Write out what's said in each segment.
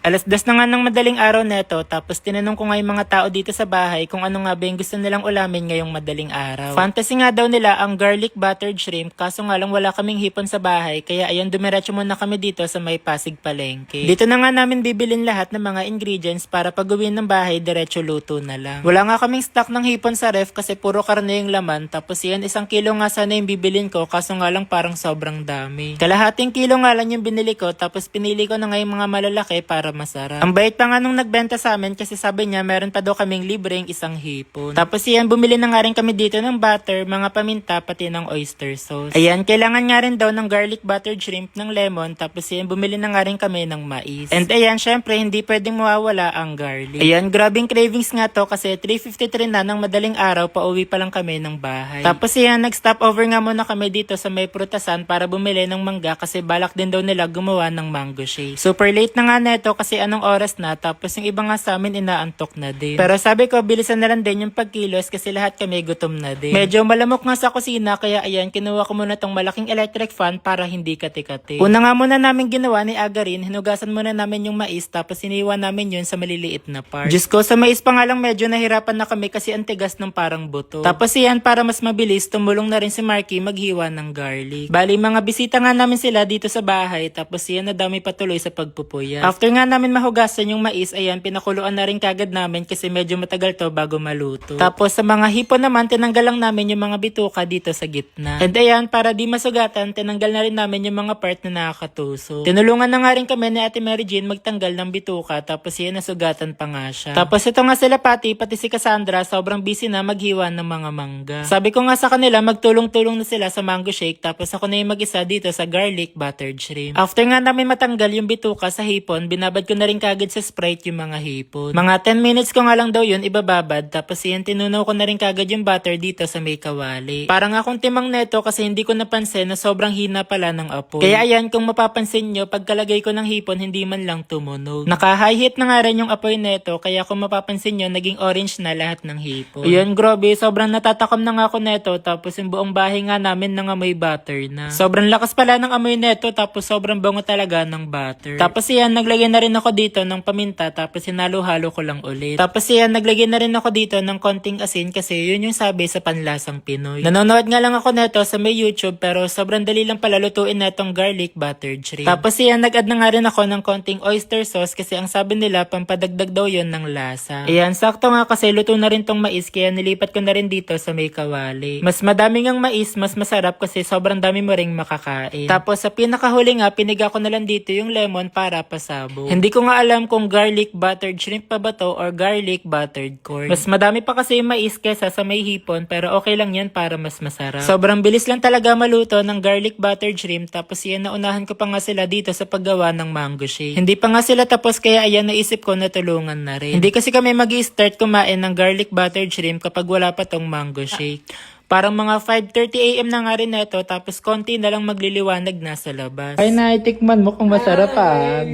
Alas 2 na nga ng madaling araw neto, tapos tinanong ko nga yung mga tao dito sa bahay kung ano nga ba yung gusto nilang ulamin ngayong madaling araw. Fantasy nga daw nila ang garlic buttered shrimp, kaso nga lang wala kaming hipon sa bahay, kaya ayun dumiretso muna kami dito sa may Pasig Palengke. Dito na nga namin bibilin lahat ng mga ingredients para pag uwi ng bahay, diretso luto na lang. Wala nga kaming stock ng hipon sa ref kasi puro karne yung laman, tapos yan 1 kilo nga sana yung bibilin ko, kaso nga lang parang sobrang dami. Kalahating kilo nga lang yung binili ko, tapos pinili ko na nga yung mga malalaki para masarap. Ang bait pa nga nung nagbenta sa amin kasi sabi niya meron pa daw kaming libreng 1 hipon. Tapos yan, bumili na nga rin kami dito ng butter, mga paminta, pati ng oyster sauce. Ayan, kailangan nga rin daw ng garlic buttered shrimp ng lemon, tapos yan, bumili na nga rin kami ng mais. And ayan, syempre, hindi pwedeng mawawala ang garlic. Ayan, grabing cravings nga to kasi 3:53 na ng madaling araw, pauwi pa lang kami ng bahay. Tapos yan, nag-stop over nga muna kami dito sa may prutasan para bumili ng mangga kasi balak din daw nila gumawa ng mango shake. Super late na nga neto kasi anong oras na, tapos yung iba nga sa amin inaantok na din. Pero sabi ko, bilisan na lang din yung pagkilos kasi lahat kami gutom na din. Medyo malamok nga sa kusina kaya ayan, kinuha ko muna tong malaking electric fan para hindi kati-kati. Una nga muna namin ginawa ni Agarin, hinugasan muna namin yung mais tapos iniwan namin yun sa maliliit na part. Diyos ko, sa mais pa nga lang medyo nahirapan na kami kasi ang tigas ng parang buto. Tapos yan, para mas mabilis, tumulong na rin si Marky maghiwa ng garlic. Bali, mga bisita nga namin sila dito sa bahay, tapos yan, nadami patuloy sa pagpupuyat. After nga namin mahugasan yung mais, ayan, pinakuluan na rin kagad namin kasi medyo matagal to bago maluto. Tapos sa mga hipon naman, tinanggal lang namin yung mga bituka dito sa gitna. And ayan, para di masugatan, tinanggal na rin namin yung mga part na nakakatuso. Tinulungan na nga rin kami ni Ate Mary Jane magtanggal ng bituka, tapos yan, nasugatan pa nga siya. Tapos ito nga sila pati si Cassandra, sobrang busy na maghiwa ng mga mangga. Sabi ko nga sa kanila, magtulong-tulong na sila sa mango shake, tapos ako na yung mag-isa dito sa garlic buttered shrimp. After nga namin matanggal yung bituka sa hipon, binabad ko na rin kagad sa Sprite yung mga hipon. Mga 10 minutes ko nga lang daw yun ibababad, tapos yan, tinunaw ko na rin kagad yung butter dito sa may kawali. Parang akong timang neto kasi hindi ko napansin na sobrang hina pala ng apoy. Kaya ayan, kung mapapansin nyo, pagkalagay ko ng hipon, hindi man lang tumunog. Naka-high heat na nga rin yung apoy neto, kaya kung mapapansin nyo, naging orange na lahat ng hipon. Ayun, grabe, sobrang natatakam na nga ako neto, tapos yung buong bahay nga namin nangamoy butter na. Sobrang lakas pala ng amoy neto, tapos sobrang bango talaga ng butter. Tapos yan, naglagay na rin ako dito ng paminta, tapos hinalo-halo ko lang ulit. Tapos yan, naglagay na rin ako dito ng konting asin kasi yun yung sabi sa panlasang Pinoy. Nanonood nga lang ako neto sa may YouTube, pero sobrang dali lang pala lutuin netong garlic buttered shrimp. Tapos yan, nag-add na nga rin ako ng konting oyster sauce kasi ang sabi nila, pampadagdag daw yun ng lasa. Ayan, sakto nga kasi luto na rin tong mais, kaya nilipat ko na rin dito sa may kawali. Mas madami ngang mais, mas masarap kasi sobrang dami mo ring makakain. Tapos sa pinakahuli nga, piniga ko na lang dito yung lemon para pasabog. Hindi ko nga alam kung garlic buttered shrimp pa ba to or garlic buttered corn. Mas madami pa kasi yung mais kesa sa may hipon, pero okay lang yan para mas masarap. Sobrang bilis lang talaga maluto ng garlic buttered shrimp, tapos yan, naunahan ko pa nga sila dito sa paggawa ng mango shake. Hindi pa nga sila tapos kaya ayan, naisip ko na tulungan na rin. Hindi kasi kami mag-i-start kumain ng garlic buttered shrimp kapag wala pa tong mango shake. Parang mga 5:30 AM na nga rin neto, tapos konti na lang magliliwanag na sa labas. Ay, naitikman mo kung masarap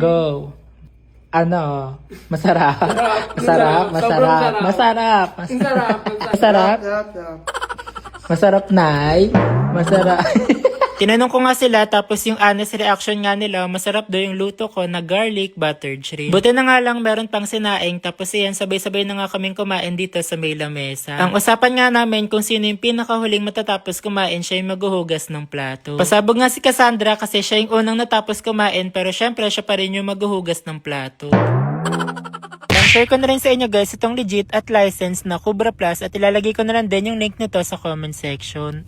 Go. Ano? Masarap? Masarap? Masarap? Masarap? Masarap? Masarap, Nay? Masarap. Tinanong ko nga sila, tapos yung honest reaction nga nila, masarap daw yung luto ko na garlic buttered shrimp. Buti na nga lang meron pang sinaing, tapos yan, sabay-sabay na nga kaming kumain dito sa may lamesa. Ang usapan nga namin kung sino yung pinakahuling matatapos kumain, siya yung maghuhugas ng plato. Pasabog nga si Cassandra kasi siya yung unang natapos kumain, pero syempre siya pa rin yung maghuhugas ng plato. Share ko na rin sa inyo guys itong legit at license na Cobra Plus at ilalagay ko na lang din yung link nito sa comment section.